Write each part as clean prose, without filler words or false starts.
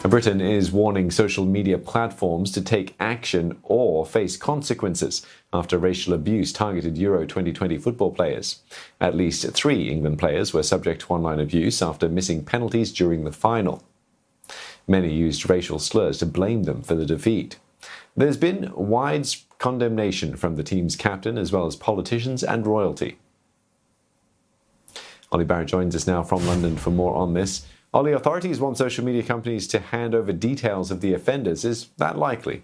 Britain is warning social media platforms to take action or face consequences after racial abuse targeted Euro 2020 football players. At least 3 England players were subject to online abuse after missing penalties during the final. Many used racial slurs to blame them for the defeat. There's been wide condemnation from the team's captain as well as politicians and royalty. Ollie Barrett joins us now from London for more on this. Ollie, authorities want social media companies to hand over details of the offenders. Is that likely?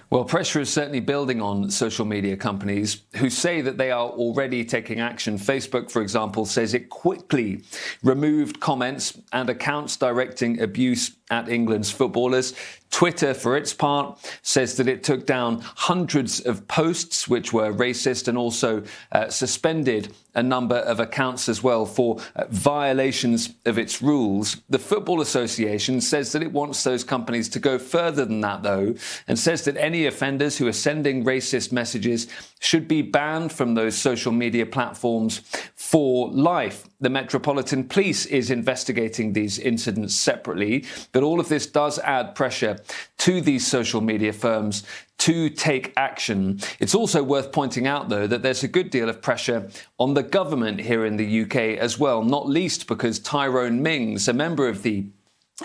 Well, pressure is certainly building on social media companies who say that they are already taking action. Facebook, for example, says it quickly removed comments and accounts directing abuse at England's footballers. Twitter, for its part, says that it took down hundreds of posts which were racist and also suspended a number of accounts as well for violations of its rules. The Football Association says that it wants those companies to go further than that, though, and says that any offenders who are sending racist messages should be banned from those social media platforms for life. The Metropolitan Police is investigating these incidents separately, but all of this does add pressure to these social media firms to take action. It's also worth pointing out, though, that there's a good deal of pressure on the government here in the UK as well, not least because Tyrone Mings, a member of the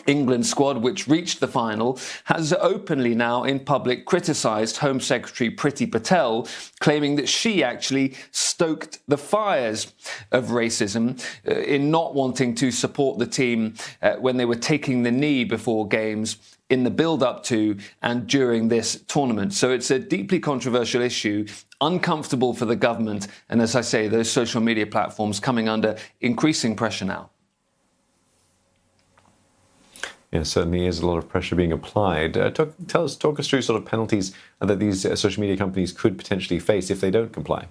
England squad which reached the final, has openly now in public criticised Home Secretary Priti Patel, claiming that she actually stoked the fires of racism in not wanting to support the team when they were taking the knee before games in the build-up to and during this tournament. So it's a deeply controversial issue, uncomfortable for the government, and as I say, those social media platforms coming under increasing pressure now. Yeah, certainly is a lot of pressure being applied. Talk us through sort of penalties that these social media companies could potentially face if they don't comply.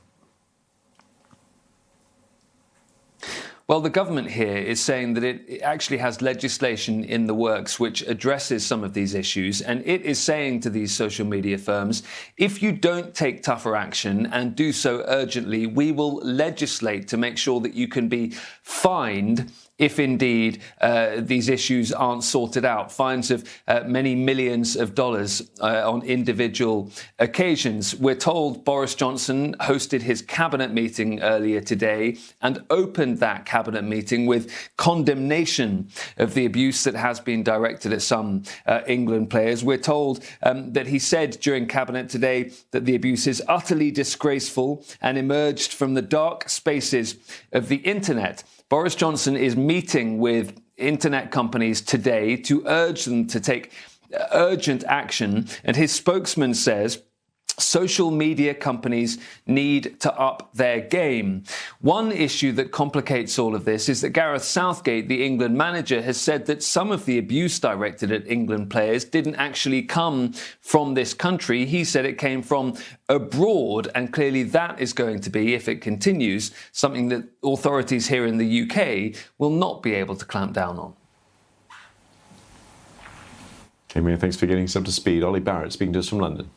Well, the government here is saying that it actually has legislation in the works which addresses some of these issues, and it is saying to these social media firms, if you don't take tougher action and do so urgently, we will legislate to make sure that you can be fined if indeed these issues aren't sorted out. Fines of many millions of dollars on individual occasions. We're told Boris Johnson hosted his cabinet meeting earlier today and opened that cabinet meeting with condemnation of the abuse that has been directed at some England players. We're told that he said during cabinet today that the abuse is utterly disgraceful and emerged from the dark spaces of the internet. Boris Johnson is meeting with internet companies today to urge them to take urgent action, and his spokesman says social media companies need to up their game. One issue that complicates all of this is that Gareth Southgate, the England manager, has said that some of the abuse directed at England players didn't actually come from this country. He said it came from abroad, and clearly that is going to be, if it continues, something that authorities here in the UK will not be able to clamp down on. Okay, Mia, thanks for getting us up to speed. Ollie Barrett speaking to us from London.